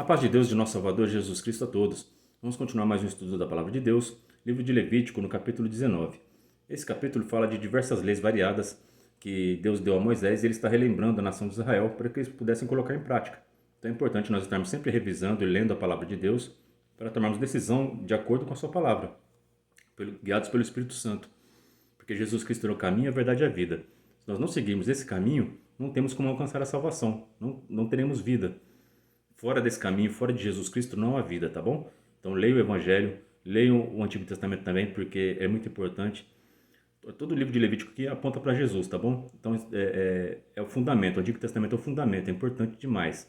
A paz de Deus, de nosso Salvador Jesus Cristo a todos. Vamos continuar mais um estudo da Palavra de Deus, livro de Levítico, no capítulo 19. Esse capítulo fala de diversas leis variadas que Deus deu a Moisés e ele está relembrando a nação de Israel para que eles pudessem colocar em prática. Então é importante nós estarmos sempre revisando e lendo a Palavra de Deus para tomarmos decisão de acordo com a sua palavra, guiados pelo Espírito Santo. Porque Jesus Cristo é o caminho, a verdade e a vida. Se nós não seguirmos esse caminho, não temos como alcançar a salvação, não teremos vida. Fora desse caminho, fora de Jesus Cristo, não há vida, tá bom? Então leia o Evangelho, leia o Antigo Testamento também, porque é muito importante. Todo o livro de Levítico aqui aponta para Jesus, tá bom? Então é o fundamento, o Antigo Testamento é o fundamento, é importante demais.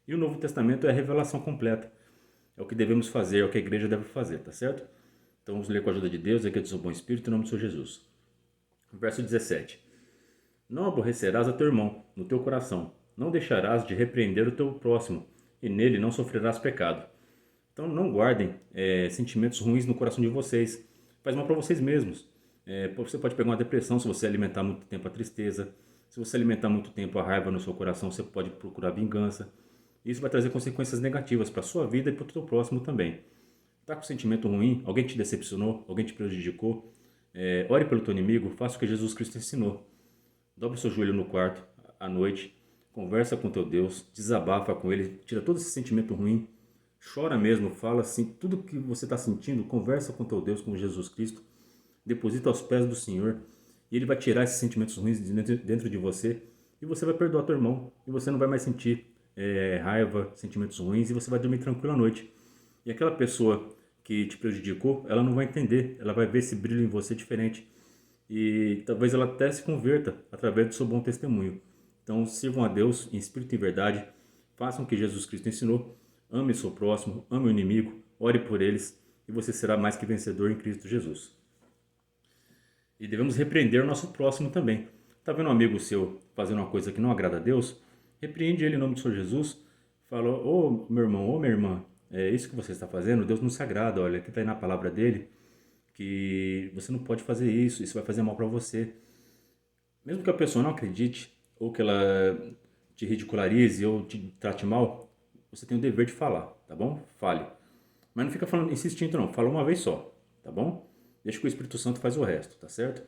E o Novo Testamento é a revelação completa. É o que devemos fazer, é o que a igreja deve fazer, tá certo? Então vamos ler com a ajuda de Deus, aqui do seu bom Espírito, em nome do Senhor Jesus. Verso 17. Não aborrecerás a teu irmão no teu coração, não deixarás de repreender o teu próximo, e nele não sofrerás pecado. Então não guardem sentimentos ruins no coração de vocês. Faz mal para vocês mesmos. Você pode pegar uma depressão se você alimentar muito tempo a tristeza. Se você alimentar muito tempo a raiva no seu coração, você pode procurar vingança. Isso vai trazer consequências negativas para a sua vida e para o teu próximo também. Está com sentimento ruim? Alguém te decepcionou? Alguém te prejudicou? Ore pelo teu inimigo. Faça o que Jesus Cristo ensinou. Dobre o seu joelho no quarto à noite. Conversa com teu Deus, desabafa com Ele, tira todo esse sentimento ruim, chora mesmo, fala assim, tudo que você está sentindo, conversa com teu Deus, com Jesus Cristo, deposita aos pés do Senhor, e Ele vai tirar esses sentimentos ruins dentro de você, e você vai perdoar teu irmão, e você não vai mais sentir raiva, sentimentos ruins, e você vai dormir tranquilo à noite. E aquela pessoa que te prejudicou, ela não vai entender, ela vai ver esse brilho em você diferente, e talvez ela até se converta através do seu bom testemunho. Então sirvam a Deus em espírito e verdade, façam o que Jesus Cristo ensinou, ame o seu próximo, ame o inimigo, ore por eles e você será mais que vencedor em Cristo Jesus. E devemos repreender o nosso próximo também. Está vendo um amigo seu fazendo uma coisa que não agrada a Deus? Repreende ele em nome do Senhor Jesus. Fala, ô meu irmão, ô minha irmã, isso que você está fazendo, Deus não se agrada, olha, aqui está aí na palavra dele, que você não pode fazer isso vai fazer mal para você. Mesmo que a pessoa não acredite, ou que ela te ridicularize ou te trate mal, você tem o dever de falar, tá bom? Fale. Mas não fica falando, insistindo não, fala uma vez só, tá bom? Deixa que o Espírito Santo faz o resto, tá certo?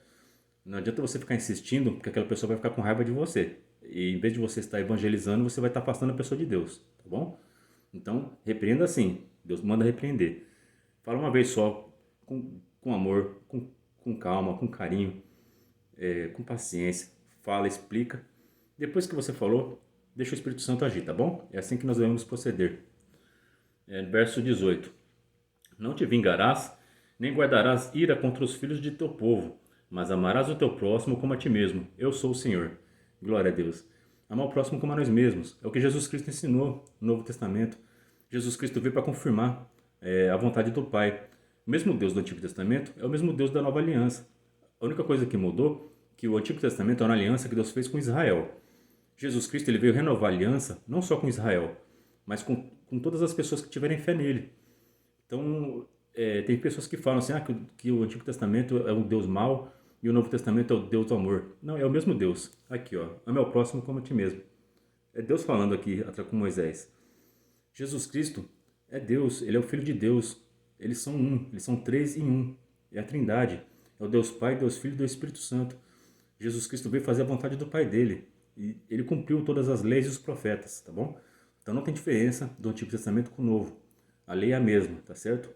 Não adianta você ficar insistindo, porque aquela pessoa vai ficar com raiva de você. E em vez de você estar evangelizando, você vai estar afastando a pessoa de Deus, tá bom? Então, repreenda assim. Deus manda repreender. Fala uma vez só, com amor, com calma, com carinho, com paciência. Fala, explica. Depois que você falou, deixa o Espírito Santo agir, tá bom? É assim que nós devemos proceder. Verso 18. Não te vingarás, nem guardarás ira contra os filhos de teu povo, mas amarás o teu próximo como a ti mesmo. Eu sou o Senhor. Glória a Deus. Amar o próximo como a nós mesmos. É o que Jesus Cristo ensinou no Novo Testamento. Jesus Cristo veio para confirmar a vontade do Pai. O mesmo Deus do Antigo Testamento é o mesmo Deus da Nova Aliança. A única coisa que mudou é que o Antigo Testamento é uma aliança que Deus fez com Israel. Jesus Cristo ele veio renovar a aliança não só com Israel, mas com todas as pessoas que tiverem fé nele. Então, tem pessoas que falam assim, que o Antigo Testamento é um Deus mau e o Novo Testamento é o Deus do amor. Não, é o mesmo Deus. Aqui, ó, ame ao próximo como a ti mesmo. É Deus falando aqui com Moisés. Jesus Cristo é Deus, ele é o Filho de Deus. Eles são um, eles são três em um. É a Trindade. É o Deus Pai, Deus Filho e Deus Espírito Santo. Jesus Cristo veio fazer a vontade do Pai dele. E ele cumpriu todas as leis e os profetas, tá bom? Então não tem diferença do Antigo Testamento com o Novo. A lei é a mesma, tá certo?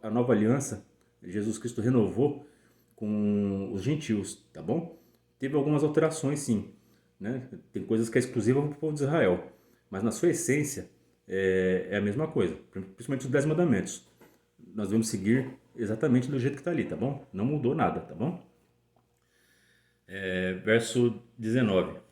A nova aliança, Jesus Cristo renovou com os gentios, tá bom? Teve algumas alterações, sim, né? Tem coisas que é exclusiva para o povo de Israel, mas na sua essência é a mesma coisa, principalmente os 10 mandamentos. Nós devemos seguir exatamente do jeito que está ali, tá bom? Não mudou nada, tá bom? Verso 19.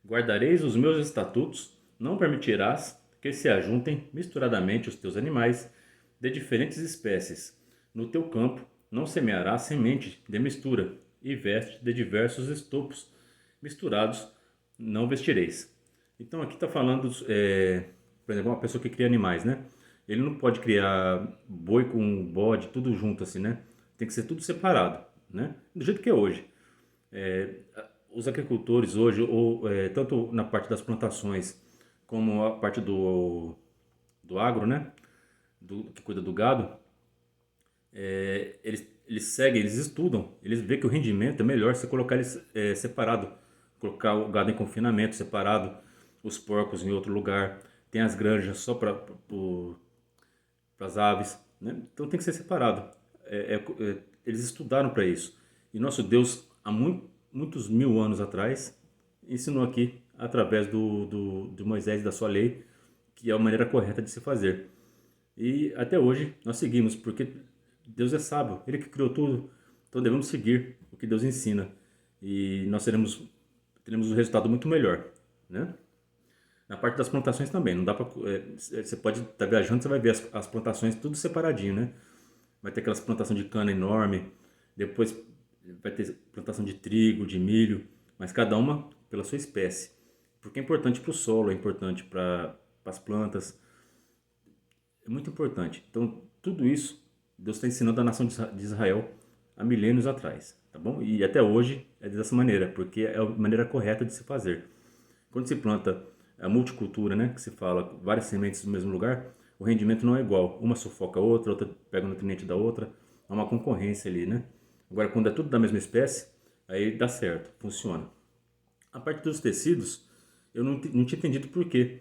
Guardareis os meus estatutos, não permitirás que se ajuntem misturadamente os teus animais de diferentes espécies. No teu campo não semearás semente de mistura, e veste de diversos estopos misturados não vestireis. Então aqui está falando, por exemplo, uma pessoa que cria animais, né? Ele não pode criar boi com bode, tudo junto assim, né? Tem que ser tudo separado, né? Do jeito que é hoje. Os agricultores hoje, tanto na parte das plantações como a parte do agro, né? Que cuida do gado, eles seguem, eles estudam, eles veem que o rendimento é melhor se colocar eles separado, colocar o gado em confinamento separado, os porcos em outro lugar, tem as granjas só para as aves, né? Então tem que ser separado. Eles estudaram para isso. E nosso Deus, há muitos mil anos atrás, ensinou aqui, através de Moisés e da sua lei, que é a maneira correta de se fazer. E até hoje nós seguimos, porque Deus é sábio, Ele que criou tudo, então devemos seguir o que Deus ensina. E nós teremos um resultado muito melhor, né? Na parte das plantações também, não dá para. Você pode estar viajando, você vai ver as plantações tudo separadinho, né? Vai ter aquelas plantações de cana enorme, depois vai ter plantação de trigo, de milho, mas cada uma pela sua espécie. Porque é importante para o solo, é importante para as plantas, é muito importante. Então, tudo isso Deus está ensinando a nação de Israel há milênios atrás, tá bom? E até hoje é dessa maneira, porque é a maneira correta de se fazer. Quando se planta a multicultura, né, que se fala várias sementes no mesmo lugar, o rendimento não é igual. Uma sufoca a outra, outra pega o nutriente da outra, há uma concorrência ali, né? Agora, quando é tudo da mesma espécie, aí dá certo, funciona. A parte dos tecidos, eu não tinha entendido por quê.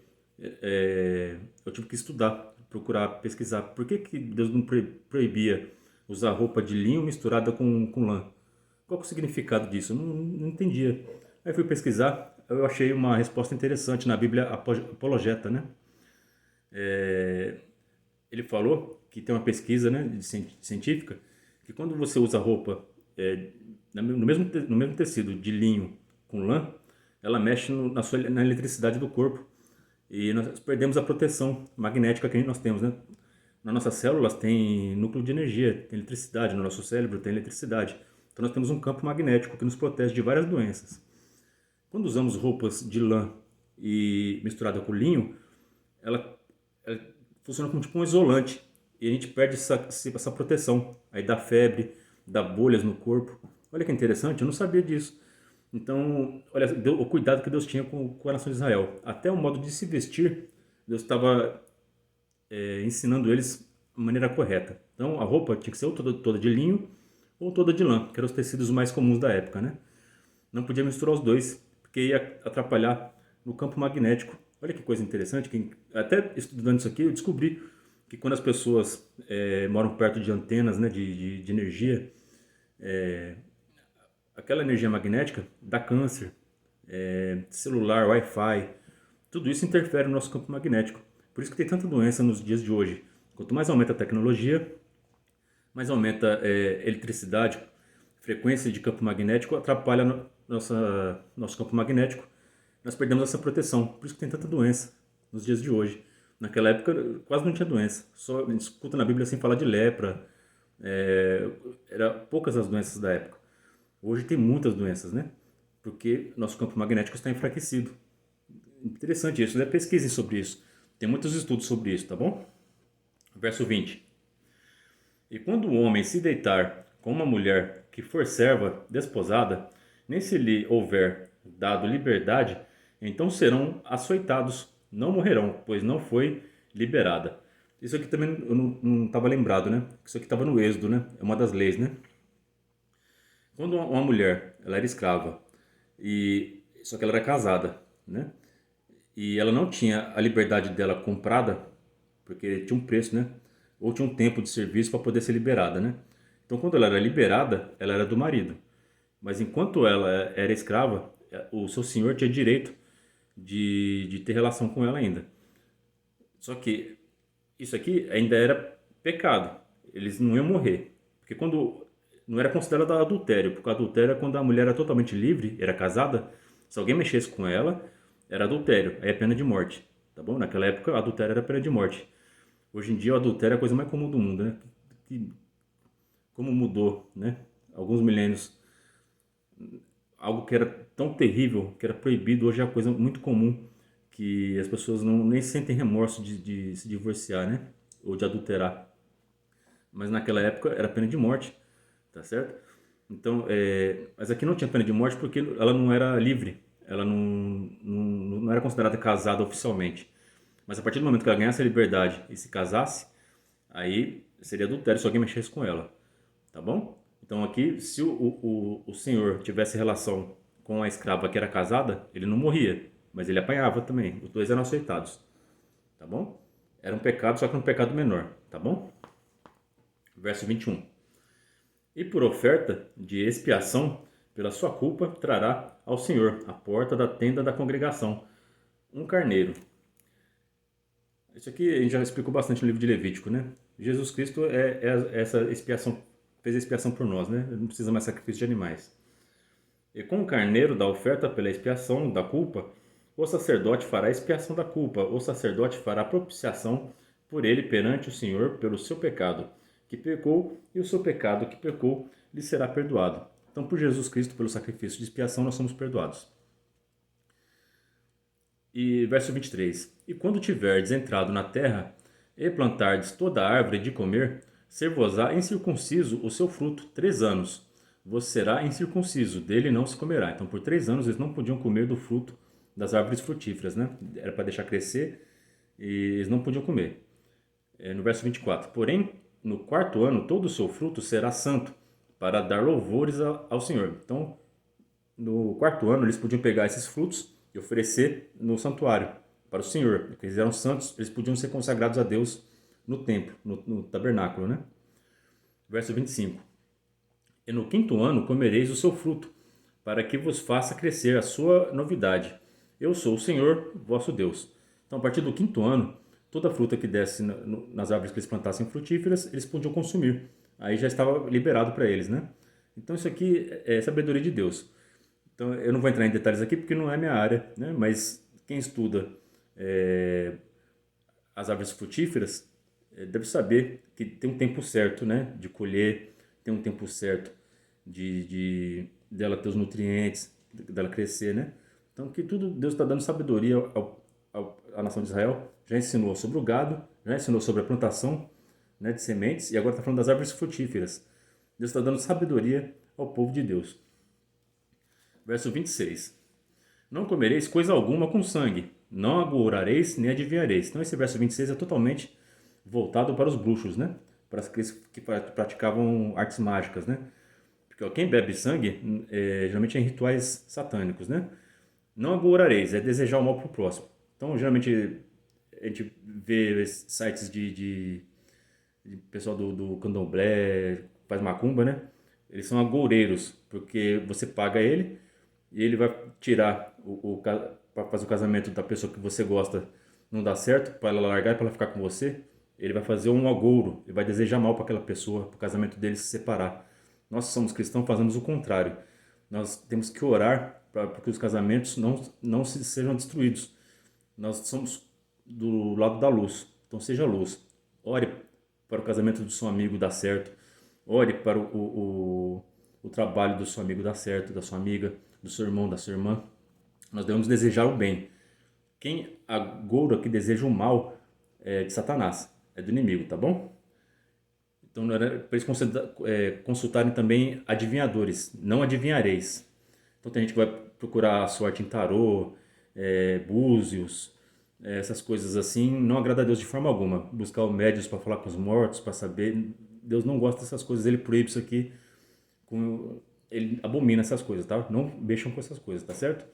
Eu tive que estudar, procurar, pesquisar. Por que Deus não proibia usar roupa de linho misturada com lã? Qual que é o significado disso? Eu não entendia. Aí fui pesquisar, eu achei uma resposta interessante na Bíblia Apologeta, né? Ele falou que tem uma pesquisa, né, científica, que quando você usa roupa no mesmo tecido de linho com lã, ela mexe na eletricidade do corpo e nós perdemos a proteção magnética que nós temos, né? Nas nossas células tem núcleo de energia, tem eletricidade, no nosso cérebro tem eletricidade. Então nós temos um campo magnético que nos protege de várias doenças. Quando usamos roupas de lã e misturada com linho, ela funciona como tipo um isolante e a gente perde essa proteção. Aí dá febre, dá bolhas no corpo. Olha que interessante, eu não sabia disso. Então, olha o cuidado que Deus tinha com a nação de Israel. Até o modo de se vestir, Deus estava ensinando eles a maneira correta. Então, a roupa tinha que ser ou toda de linho ou toda de lã, que eram os tecidos mais comuns da época, né? Não podia misturar os dois, porque ia atrapalhar no campo magnético. Olha que coisa interessante, que até estudando isso aqui eu descobri que quando as pessoas moram perto de antenas, né, de energia, aquela energia magnética dá câncer, celular, Wi-Fi, tudo isso interfere no nosso campo magnético. Por isso que tem tanta doença nos dias de hoje. Quanto mais aumenta a tecnologia, mais aumenta eletricidade, frequência de campo magnético, atrapalha nosso campo magnético. Nós perdemos essa proteção. Por isso que tem tanta doença nos dias de hoje. Naquela época quase não tinha doença. Só a gente escuta na Bíblia assim falar de lepra. Era poucas as doenças da época. Hoje tem muitas doenças, né? Porque nosso campo magnético está enfraquecido. Interessante isso, né? Pesquisem sobre isso. Tem muitos estudos sobre isso, tá bom? Verso 20. E quando o homem se deitar com uma mulher que for serva, desposada, nem se lhe houver dado liberdade, então serão açoitados, não morrerão, pois não foi liberada. Isso aqui também eu não estava lembrado, né? Isso aqui estava no Êxodo, né? É uma das leis, né? Quando uma mulher, ela era escrava, só que ela era casada, né? E ela não tinha a liberdade dela comprada, porque tinha um preço, né? Ou tinha um tempo de serviço para poder ser liberada, né? Então, quando ela era liberada, ela era do marido. Mas enquanto ela era escrava, o seu senhor tinha direito de ter relação com ela ainda. Só que isso aqui ainda era pecado. Eles não iam morrer. Porque quando não era considerado adultério, porque adultério é quando a mulher era totalmente livre, era casada, se alguém mexesse com ela, era adultério, aí é pena de morte, tá bom? Naquela época, adultério era pena de morte. Hoje em dia, o adultério é a coisa mais comum do mundo, né? Como mudou, né? Alguns milênios, algo que era tão terrível, que era proibido, hoje é uma coisa muito comum, que as pessoas nem sentem remorso de se divorciar, né? Ou de adulterar. Mas naquela época era pena de morte, tá certo? Então, mas aqui não tinha pena de morte porque ela não era livre, ela não era considerada casada oficialmente. Mas a partir do momento que ela ganhasse a liberdade e se casasse, aí seria adultério se alguém mexesse com ela, tá bom? Então aqui, se o senhor tivesse relação com a escrava que era casada, ele não morria, mas ele apanhava também. Os dois eram aceitados, tá bom? Era um pecado, só que um pecado menor, tá bom? Verso 21. E por oferta de expiação pela sua culpa trará ao Senhor à porta da tenda da congregação um carneiro. Isso aqui a gente já explicou bastante no livro de Levítico, né? Jesus Cristo é essa expiação, fez a expiação por nós, né? Ele não precisa mais sacrifício de animais. E com o carneiro da oferta pela expiação da culpa, o sacerdote fará a expiação da culpa, o sacerdote fará propiciação por ele perante o Senhor pelo seu pecado que pecou, e o seu pecado que pecou lhe será perdoado. Então, por Jesus Cristo, pelo sacrifício de expiação, nós somos perdoados. E verso 23. E quando tiverdes entrado na terra, e plantardes toda árvore de comer, ser-vos-á incircunciso o seu fruto 3 anos. Você será incircunciso, dele não se comerá. Então, por 3 anos, eles não podiam comer do fruto das árvores frutíferas, né? Era para deixar crescer e eles não podiam comer. No verso 24. Porém, no 4º ano, todo o seu fruto será santo, para dar louvores ao Senhor. Então, no 4º ano, eles podiam pegar esses frutos e oferecer no santuário para o Senhor, porque eles eram santos, eles podiam ser consagrados a Deus no templo, no tabernáculo, né? Verso 25. E no 5º ano comereis o seu fruto, para que vos faça crescer a sua novidade. Eu sou o Senhor, vosso Deus. Então, a partir do 5º ano, toda a fruta que desse nas árvores que eles plantassem frutíferas, eles podiam consumir. Aí já estava liberado para eles, né? Então, isso aqui é sabedoria de Deus. Então, eu não vou entrar em detalhes aqui porque não é minha área, né? Mas quem estuda as árvores frutíferas deve saber que tem um tempo certo, né? De colher, tem um tempo certo dela ter os nutrientes, dela crescer, né? Então, que tudo Deus está dando sabedoria à nação de Israel. Já ensinou sobre o gado, já ensinou sobre a plantação, né, de sementes, e agora está falando das árvores frutíferas. Deus está dando sabedoria ao povo de Deus. Verso 26. Não comereis coisa alguma com sangue, não agourareis nem adivinhareis. Então esse verso 26 é totalmente voltado para os bruxos, né? Para aqueles que praticavam artes mágicas, né? Porque ó, quem bebe sangue, geralmente é em rituais satânicos, né? Não agourareis, é desejar o mal para o próximo. Então, geralmente, a gente vê sites de pessoal do candomblé, faz macumba, né? Eles são agoureiros, porque você paga ele e ele vai tirar para fazer o casamento da pessoa que você gosta não dá certo, para ela largar e para ela ficar com você, ele vai fazer um agouro, ele vai desejar mal para aquela pessoa, para o casamento dele se separar. Nós somos cristãos, fazemos o contrário. Nós temos que orar para que os casamentos não sejam destruídos. Nós somos do lado da luz, então seja luz. Ore para o casamento do seu amigo dar certo. Ore para o trabalho do seu amigo dar certo, da sua amiga, do seu irmão, da sua irmã. Nós devemos desejar o bem. Quem agoura que deseja o mal é de Satanás, é do inimigo, tá bom? Então, não era para eles consultarem também adivinhadores, não adivinhareis. Então, tem gente que vai procurar a sorte em tarô, búzios, essas coisas assim, não agrada a Deus de forma alguma. Buscar o médios para falar com os mortos, para saber. Deus não gosta dessas coisas, ele proíbe isso aqui. Ele abomina essas coisas, tá? Não mexam com essas coisas, tá certo?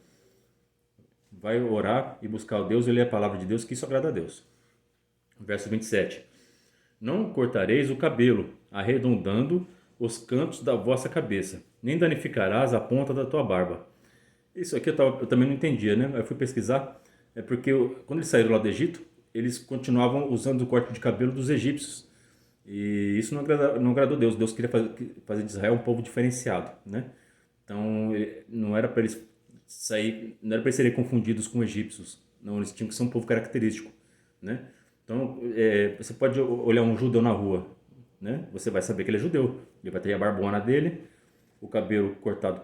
Vai orar e buscar o Deus e ler a palavra de Deus, que isso agrada a Deus. Verso 27. Não cortareis o cabelo, arredondando os cantos da vossa cabeça, nem danificarás a ponta da tua barba. Isso aqui eu também não entendia, né? Eu fui pesquisar, porque quando eles saíram lá do Egito, eles continuavam usando o corte de cabelo dos egípcios. E isso não agradou a Deus. Deus queria fazer de Israel um povo diferenciado, né? Então, não era para eles não era para eles serem confundidos com egípcios. Não, eles tinham que ser um povo característico, né? Então, você pode olhar um judeu na rua, né? Você vai saber que ele é judeu. Ele vai ter a barbona dele, o cabelo cortado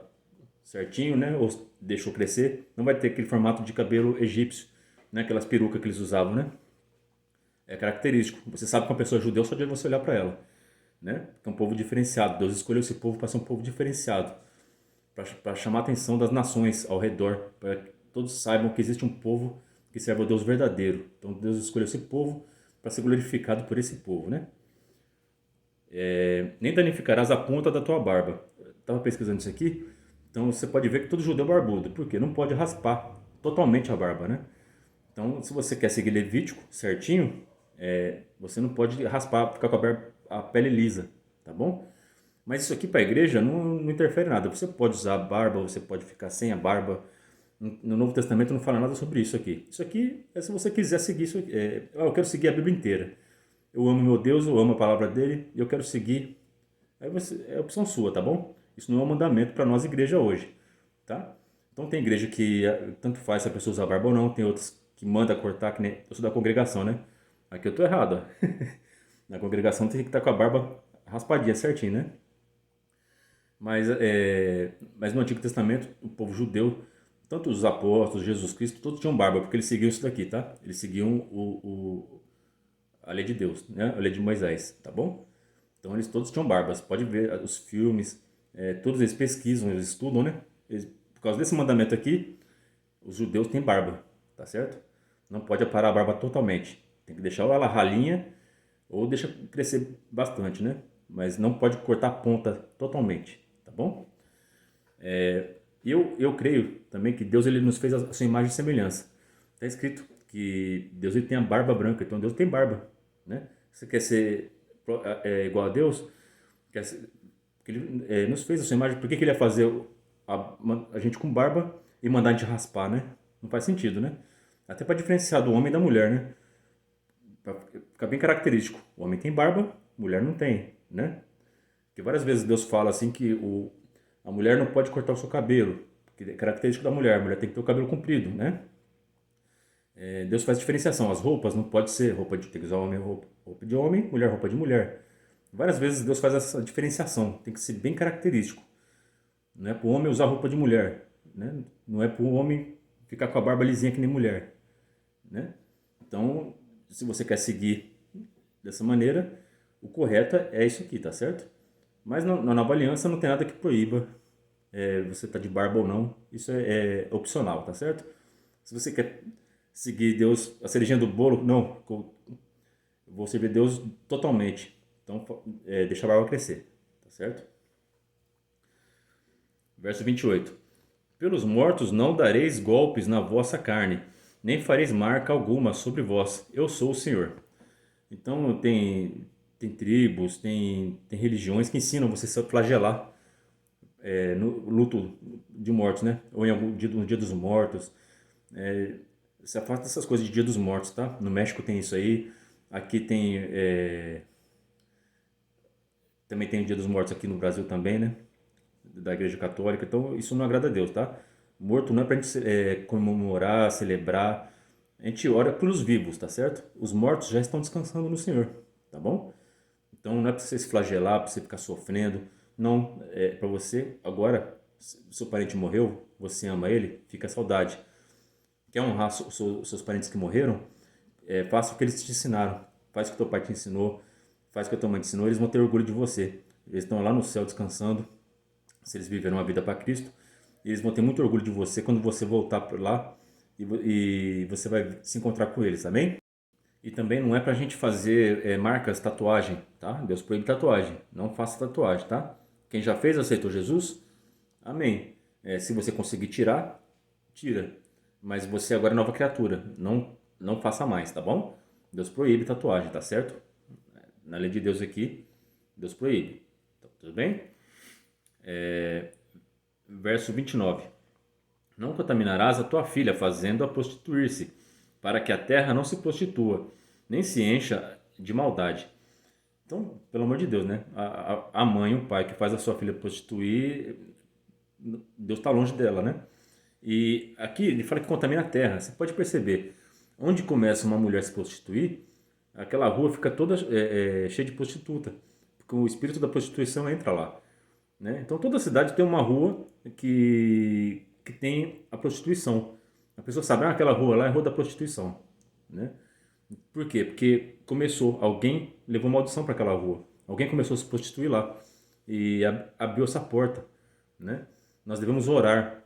certinho, né? Ou deixou crescer. Não vai ter aquele formato de cabelo egípcio, né? Aquelas perucas que eles usavam, né? É característico. Você sabe que uma pessoa é judeu só de você olhar para ela, né? É um povo diferenciado. Deus escolheu esse povo para ser um povo diferenciado, para chamar a atenção das nações ao redor, para que todos saibam que existe um povo que serve ao Deus verdadeiro. Então Deus escolheu esse povo para ser glorificado por esse povo, né? Nem danificarás a ponta da tua barba. Estava pesquisando isso aqui, então você pode ver que todo judeu é barbudo, porque não pode raspar totalmente a barba, né? Então, se você quer seguir Levítico certinho, você não pode raspar, ficar com a pele lisa, tá bom? Mas isso aqui para a igreja não interfere nada. Você pode usar a barba, você pode ficar sem a barba. No Novo Testamento não fala nada sobre isso aqui. Isso aqui é se você quiser seguir isso aqui. Eu quero seguir a Bíblia inteira. Eu amo meu Deus, eu amo a palavra dele e eu quero seguir. Aí é opção sua, tá bom? Isso não é um mandamento para nós igreja hoje, tá? Então tem igreja que tanto faz se a pessoa usar barba ou não, tem outras que manda cortar, que nem eu sou da congregação, né? Aqui eu tô errado, ó. Na congregação tem que estar com a barba raspadinha certinho, né? Mas no Antigo Testamento, o povo judeu, tanto os apóstolos, Jesus Cristo, todos tinham barba, porque eles seguiam isso daqui, tá? Eles seguiam a lei de Deus, né? A lei de Moisés, tá bom? Então eles todos tinham barbas. Pode ver os filmes, todos eles pesquisam, eles estudam, né? Por causa desse mandamento aqui, os judeus têm barba, tá certo? Não pode aparar a barba totalmente. Tem que deixar ela ralinha ou deixa crescer bastante, né? Mas não pode cortar a ponta totalmente, tá bom? Eu creio também que Deus ele nos fez a sua imagem e semelhança. Está escrito que Deus ele tem a barba branca, então Deus tem barba, né? Você quer ser igual a Deus? Que ele nos fez a sua imagem, por que ele ia fazer a gente com barba e mandar a gente raspar, né? Não faz sentido, né? Até para diferenciar do homem e da mulher, né? Pra ficar bem característico. O homem tem barba, a mulher não tem, né? Porque várias vezes Deus fala assim que a mulher não pode cortar o seu cabelo, que é característico da mulher. A mulher tem que ter o cabelo comprido, né? Deus faz diferenciação. As roupas não pode ser tem que usar homem roupa de homem, mulher roupa de mulher. Várias vezes Deus faz essa diferenciação. Tem que ser bem característico. Não é para o homem usar roupa de mulher, né? Não é para o homem ficar com a barba lisinha que nem mulher, né? Então, se você quer seguir dessa maneira, o correto é isso aqui, tá certo? Mas na nova aliança não tem nada que proíba você tá de barba ou não. Isso é opcional, tá certo? Se você quer seguir Deus, a cerejinha do bolo, não, eu vou servir Deus totalmente. Então, deixa a barba crescer, tá certo? Verso 28. Pelos mortos não dareis golpes na vossa carne, nem fareis marca alguma sobre vós. Eu sou o Senhor. Então tem tribos, tem religiões que ensinam você a se flagelar no luto de mortos, né? Ou em algum dia, no dia dos mortos. Se afasta dessas coisas de dia dos mortos, tá? No México tem isso aí. Aqui tem... também tem o dia dos mortos aqui no Brasil também, né? Da Igreja Católica. Então isso não agrada a Deus, tá? Morto não é pra gente comemorar, celebrar. A gente ora pelos vivos, tá certo? Os mortos já estão descansando no Senhor, tá bom? Então não é para você se flagelar, para você ficar sofrendo. Não, é para você agora, se seu parente morreu, você ama ele, fica a saudade. Quer honrar os seus parentes que morreram? Faça o que eles te ensinaram. Faz o que teu pai te ensinou, faz o que a tua mãe te ensinou, eles vão ter orgulho de você. Eles estão lá no céu descansando, se eles viveram uma vida para Cristo, e eles vão ter muito orgulho de você quando você voltar por lá e você vai se encontrar com eles, amém? E também não é pra gente fazer marcas, tatuagem, tá? Deus proíbe tatuagem. Não faça tatuagem, tá? Quem já fez, aceitou Jesus? Amém. Se você conseguir tirar, tira. Mas você agora é nova criatura. Não faça mais, tá bom? Deus proíbe tatuagem, tá certo? Na lei de Deus aqui, Deus proíbe. Tá, tudo bem? Verso 29. Não contaminarás a tua filha fazendo-a prostituir-se, para que a terra não se prostitua, nem se encha de maldade. Então, pelo amor de Deus, né? A mãe, o pai que faz a sua filha prostituir, Deus está longe dela, né? E aqui ele fala que contamina a terra. Você pode perceber, onde começa uma mulher a se prostituir, aquela rua fica toda cheia de prostituta, porque o espírito da prostituição entra lá, né? Então toda cidade tem uma rua que tem a prostituição. A pessoa sabe, aquela rua lá é a rua da prostituição, né? Por quê? Porque alguém levou maldição para aquela rua. Alguém começou a se prostituir lá e abriu essa porta, né? Nós devemos orar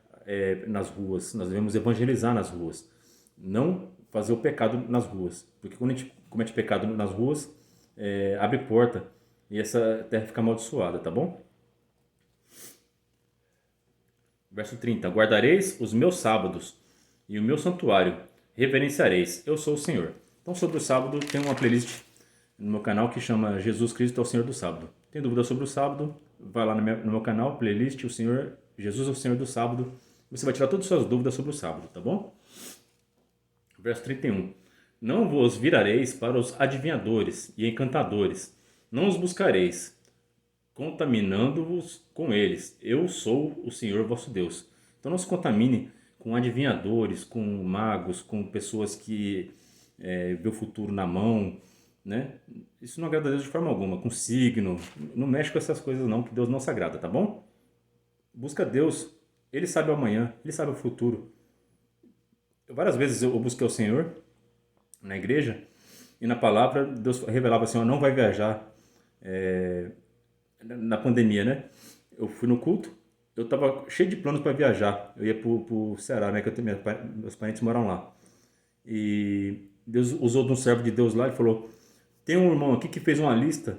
nas ruas, nós devemos evangelizar nas ruas. Não fazer o pecado nas ruas. Porque quando a gente comete pecado nas ruas, abre porta e essa terra fica amaldiçoada, tá bom? Verso 30. Guardareis os meus sábados e o meu santuário reverenciareis. Eu sou o Senhor. Então, sobre o sábado, tem uma playlist no meu canal que chama Jesus Cristo é o Senhor do Sábado. Tem dúvida sobre o sábado? Vai lá no meu canal, playlist, o Senhor, Jesus é o Senhor do Sábado. Você vai tirar todas as suas dúvidas sobre o sábado, tá bom? Verso 31. Não vos virareis para os adivinhadores e encantadores, não os buscareis, contaminando-vos com eles. Eu sou o Senhor vosso Deus. Então não se contamine com adivinhadores, com magos, com pessoas que vê o futuro na mão, né? Isso não agrada a Deus de forma alguma, com signo. Não mexe com essas coisas não, que Deus não se agrada, tá bom? Busca Deus. Ele sabe o amanhã, Ele sabe o futuro. Várias vezes eu busquei o Senhor na igreja e na palavra Deus revelava assim, ó, não vai viajar na pandemia, né? Eu fui no culto, eu estava cheio de planos para viajar. Eu ia pro Ceará, né? Que meus parentes moram lá. E Deus usou de um servo de Deus lá e falou: tem um irmão aqui que fez uma lista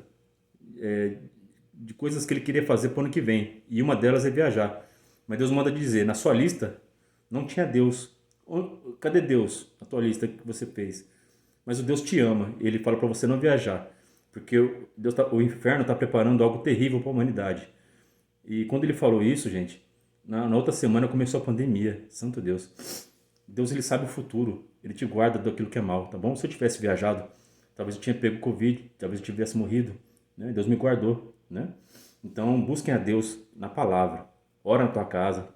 de coisas que ele queria fazer para o ano que vem. E uma delas é viajar. Mas Deus manda dizer: na sua lista não tinha Deus. Cadê Deus na tua lista que você fez? Mas o Deus te ama. Ele fala para você não viajar. Porque o inferno está preparando algo terrível para a humanidade. E quando ele falou isso, gente, na outra semana começou a pandemia. Santo Deus. Deus, ele sabe o futuro. Ele te guarda daquilo que é mal, tá bom? Se eu tivesse viajado, talvez eu tinha pego Covid, talvez eu tivesse morrido, né? Deus me guardou, né? Então, busquem a Deus na palavra. Ora na tua casa.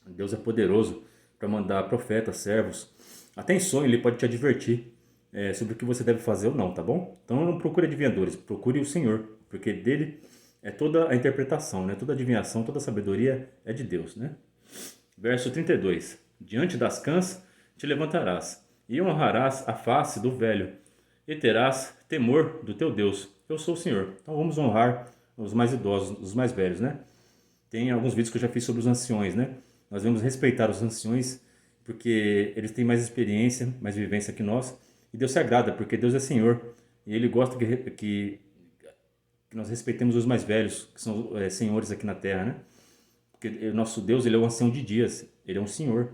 Deus é poderoso para mandar profetas, servos. Até em sonho ele pode te advertir sobre o que você deve fazer ou não, tá bom? Então não procure adivinhadores, procure o Senhor, porque dele é toda a interpretação, né? Toda a adivinhação, toda a sabedoria é de Deus, né? Verso 32. Diante das cãs te levantarás e honrarás a face do velho e terás temor do teu Deus. Eu sou o Senhor. Então vamos honrar os mais idosos, os mais velhos, né? Tem alguns vídeos que eu já fiz sobre os anciões, né? Nós devemos respeitar os anciões porque eles têm mais experiência, mais vivência que nós. E Deus se agrada porque Deus é Senhor. E Ele gosta que nós respeitemos os mais velhos, que são senhores aqui na terra, né? Porque o nosso Deus, Ele é um ancião de dias. Ele é um Senhor.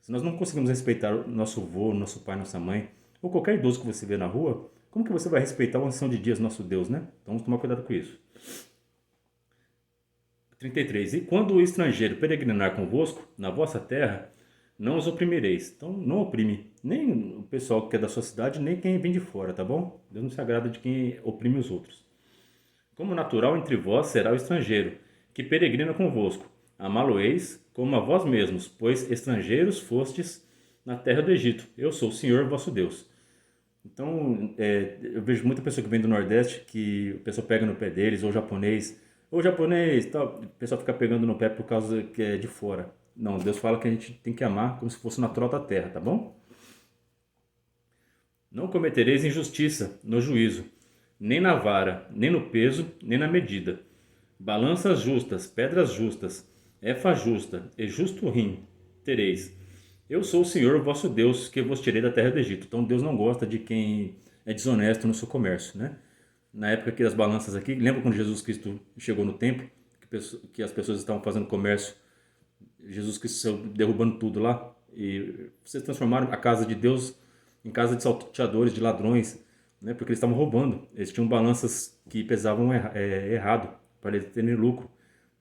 Se nós não conseguimos respeitar o nosso avô, nosso pai, nossa mãe, ou qualquer idoso que você vê na rua, como que você vai respeitar o ancião de dias, nosso Deus, né? Então vamos tomar cuidado com isso. 33. E quando o estrangeiro peregrinar convosco na vossa terra, não os oprimireis. Então não oprime nem o pessoal que é da sua cidade, nem quem vem de fora, tá bom? Deus não se agrada de quem oprime os outros. Como natural entre vós será o estrangeiro, que peregrina convosco. Amá-lo-eis como a vós mesmos, pois estrangeiros fostes na terra do Egito. Eu sou o Senhor vosso Deus. Então, eu vejo muita pessoa que vem do Nordeste que o pessoal pega no pé deles, ou japonês, tal. O pessoal fica pegando no pé por causa que é de fora. Não, Deus fala que a gente tem que amar como se fosse natural da terra, tá bom? Não cometereis injustiça no juízo, nem na vara, nem no peso, nem na medida. Balanças justas, pedras justas, efa justa e justo rim tereis. Eu sou o Senhor vosso Deus, que vos tirei da terra do Egito. Então Deus não gosta de quem é desonesto no seu comércio, né? Na época aqui das balanças aqui, lembra quando Jesus Cristo chegou no templo, que as pessoas estavam fazendo comércio, Jesus Cristo saiu derrubando tudo lá, e vocês transformaram a casa de Deus em casa de salteadores, de ladrões, né? Porque eles estavam roubando, eles tinham balanças que pesavam errado, para eles terem lucro,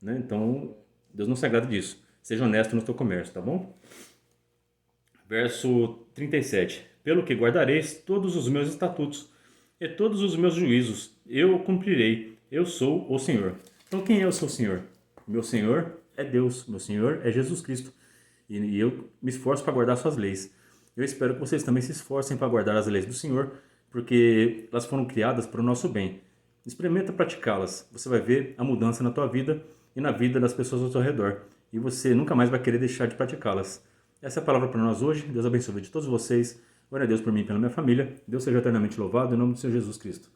né? Então Deus não se agrada disso. Seja honesto no seu comércio, tá bom? Verso 37. Pelo que guardareis todos os meus estatutos e todos os meus juízos, eu o cumprirei. Eu sou o Senhor. Então quem é o seu Senhor? Meu Senhor é Deus. Meu Senhor é Jesus Cristo. E eu me esforço para guardar suas leis. Eu espero que vocês também se esforcem para guardar as leis do Senhor, porque elas foram criadas para o nosso bem. Experimenta praticá-las. Você vai ver a mudança na tua vida e na vida das pessoas ao seu redor. E você nunca mais vai querer deixar de praticá-las. Essa é a palavra para nós hoje. Deus abençoe de todos vocês. Glória a Deus por mim e pela minha família. Deus seja eternamente louvado em nome do Senhor Jesus Cristo.